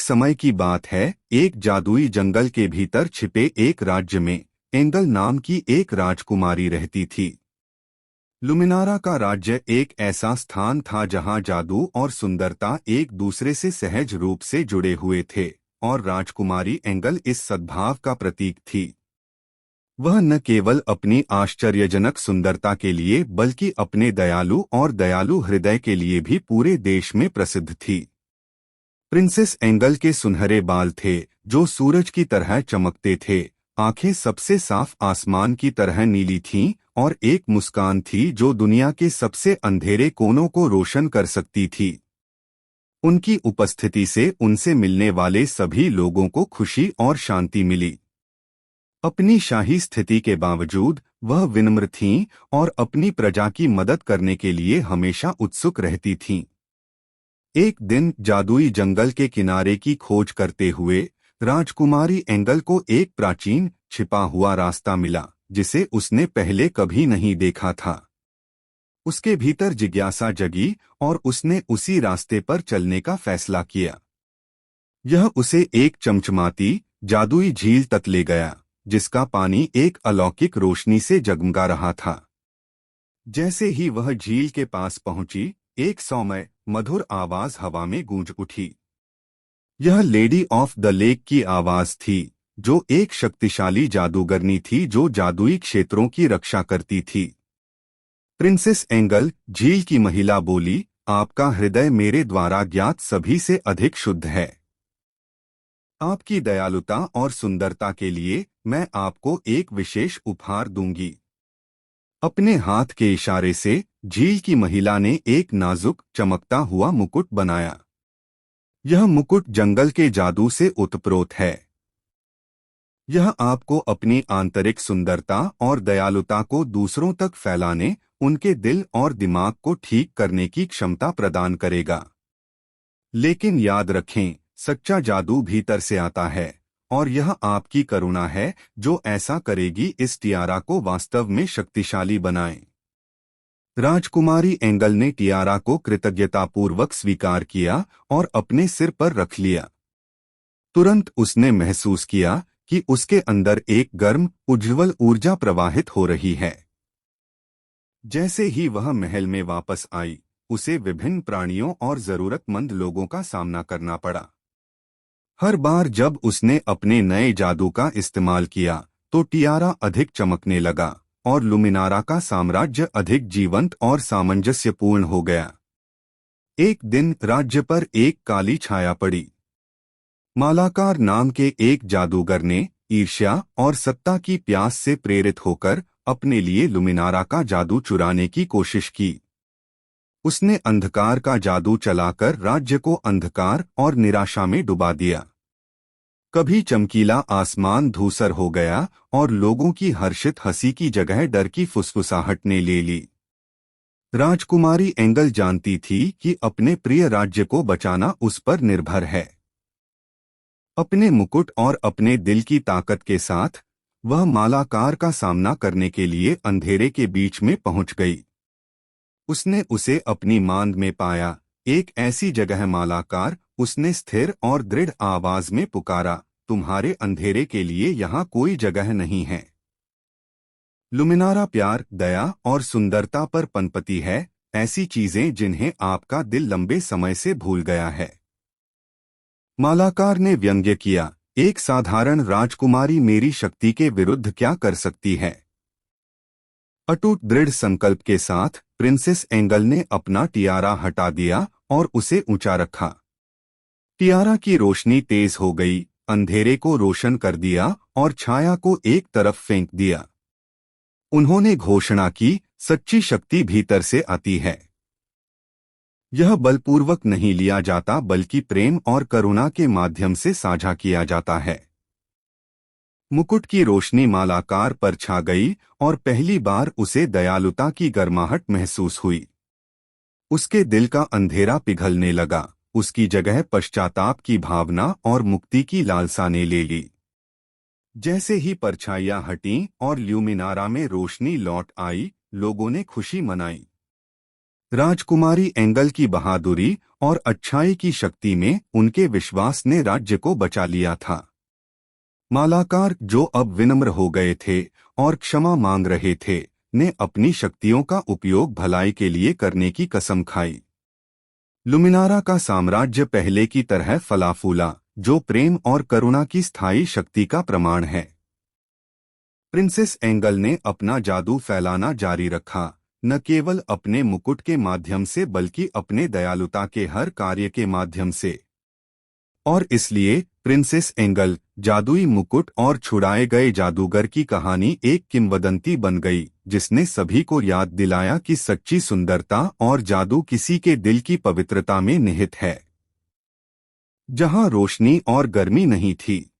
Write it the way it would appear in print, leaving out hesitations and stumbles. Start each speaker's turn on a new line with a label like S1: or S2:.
S1: समय की बात है, एक जादुई जंगल के भीतर छिपे एक राज्य में एंगल नाम की एक राजकुमारी रहती थी। लुमिनारा का राज्य एक ऐसा स्थान था जहां जादू और सुंदरता एक दूसरे से सहज रूप से जुड़े हुए थे, और राजकुमारी एंगल इस सद्भाव का प्रतीक थी। वह न केवल अपनी आश्चर्यजनक सुंदरता के लिए बल्कि अपने दयालु हृदय के लिए भी पूरे देश में प्रसिद्ध थी। प्रिंसेस एंगल के सुनहरे बाल थे जो सूरज की तरह चमकते थे, आंखें सबसे साफ आसमान की तरह नीली थीं, और एक मुस्कान थी जो दुनिया के सबसे अंधेरे कोनों को रोशन कर सकती थी। उनकी उपस्थिति से उनसे मिलने वाले सभी लोगों को खुशी और शांति मिली। अपनी शाही स्थिति के बावजूद वह विनम्र थीं और अपनी प्रजा की मदद करने के लिए हमेशा उत्सुक रहती थीं। एक दिन जादुई जंगल के किनारे की खोज करते हुए राजकुमारी एंगल को एक प्राचीन छिपा हुआ रास्ता मिला जिसे उसने पहले कभी नहीं देखा था। उसके भीतर जिज्ञासा जगी और उसने उसी रास्ते पर चलने का फैसला किया। यह उसे एक चमचमाती जादुई झील तक ले गया जिसका पानी एक अलौकिक रोशनी से जगमगा रहा था। जैसे ही वह झील के पास पहुंची, एक सौम्य मधुर आवाज हवा में गूंज उठी। यह लेडी ऑफ द लेक की आवाज थी, जो एक शक्तिशाली जादूगरनी थी जो जादुई क्षेत्रों की रक्षा करती थी। प्रिंसेस एंगल, झील की महिला बोली, आपका हृदय मेरे द्वारा ज्ञात सभी से अधिक शुद्ध है। आपकी दयालुता और सुंदरता के लिए मैं आपको एक विशेष उपहार दूंगी। अपने हाथ के इशारे से झील की महिला ने एक नाजुक चमकता हुआ मुकुट बनाया। यह मुकुट जंगल के जादू से ओतप्रोत है। यह आपको अपनी आंतरिक सुंदरता और दयालुता को दूसरों तक फैलाने, उनके दिल और दिमाग को ठीक करने की क्षमता प्रदान करेगा। लेकिन याद रखें, सच्चा जादू भीतर से आता है, और यह आपकी करुणा है जो ऐसा करेगी इस टियारा को वास्तव में शक्तिशाली बनाए। राजकुमारी एंगल ने टियारा को कृतज्ञतापूर्वक स्वीकार किया और अपने सिर पर रख लिया। तुरंत उसने महसूस किया कि उसके अंदर एक गर्म, उज्ज्वल ऊर्जा प्रवाहित हो रही है। जैसे ही वह महल में वापस आई, उसे विभिन्न प्राणियों और जरूरतमंद लोगों का सामना करना पड़ा। हर बार जब उसने अपने नए जादू का इस्तेमाल किया, तो टियारा अधिक चमकने लगा और लुमिनारा का साम्राज्य अधिक जीवंत और सामंजस्यपूर्ण हो गया। एक दिन राज्य पर एक काली छाया पड़ी। मालाकार नाम के एक जादूगर ने ईर्ष्या और सत्ता की प्यास से प्रेरित होकर अपने लिए लुमिनारा का जादू चुराने की कोशिश की। उसने अंधकार का जादू चलाकर राज्य को अंधकार और निराशा में डुबा दिया। कभी चमकीला आसमान धूसर हो गया और लोगों की हर्षित हंसी की जगह डर की फुसफुसाहट ने ले ली। राजकुमारी एंगल जानती थी कि अपने प्रिय राज्य को बचाना उस पर निर्भर है। अपने मुकुट और अपने दिल की ताकत के साथ वह मालाकार का सामना करने के लिए अंधेरे के बीच में पहुंच गई। उसने उसे अपनी मांद में पाया, एक ऐसी जगह मालाकार, उसने स्थिर और दृढ़ आवाज में पुकारा, तुम्हारे अंधेरे के लिए यहाँ कोई जगह नहीं है। लुमिनारा प्यार, दया और सुंदरता पर पनपती है, ऐसी चीजें जिन्हें आपका दिल लंबे समय से भूल गया है। मालाकार ने व्यंग्य किया, एक साधारण राजकुमारी मेरी शक्ति के विरुद्ध क्या कर सकती है। अटूट दृढ़ संकल्प के साथ प्रिंसेस एंगल ने अपना टियारा हटा दिया और उसे ऊंचा रखा। टियारा की रोशनी तेज हो गई, अंधेरे को रोशन कर दिया और छाया को एक तरफ फेंक दिया। उन्होंने घोषणा की, सच्ची शक्ति भीतर से आती है। यह बलपूर्वक नहीं लिया जाता बल्कि प्रेम और करुणा के माध्यम से साझा किया जाता है। मुकुट की रोशनी मालाकार पर छा गई और पहली बार उसे दयालुता की गर्माहट महसूस हुई। उसके दिल का अंधेरा पिघलने लगा, उसकी जगह पश्चाताप की भावना और मुक्ति की लालसा ने ले ली। जैसे ही परछाइयां हटीं और ल्यूमिनारा में रोशनी लौट आई, लोगों ने खुशी मनाई। राजकुमारी एंगल की बहादुरी और अच्छाई की शक्ति में उनके विश्वास ने राज्य को बचा लिया था। मालाकार, जो अब विनम्र हो गए थे और क्षमा मांग रहे थे, ने अपनी शक्तियों का उपयोग भलाई के लिए करने की कसम खाई। लुमिनारा का साम्राज्य पहले की तरह फला फूला, जो प्रेम और करुणा की स्थायी शक्ति का प्रमाण है। प्रिंसेस एंगल ने अपना जादू फैलाना जारी रखा, न केवल अपने मुकुट के माध्यम से बल्कि अपने दयालुता के हर कार्य के माध्यम से। और इसलिए प्रिंसेस एंगल, जादुई मुकुट और छुड़ाए गए जादूगर की कहानी एक किंवदंती बन गई, जिसने सभी को याद दिलाया कि सच्ची सुंदरता और जादू किसी के दिल की पवित्रता में निहित है। जहां रोशनी और गर्मी नहीं थी,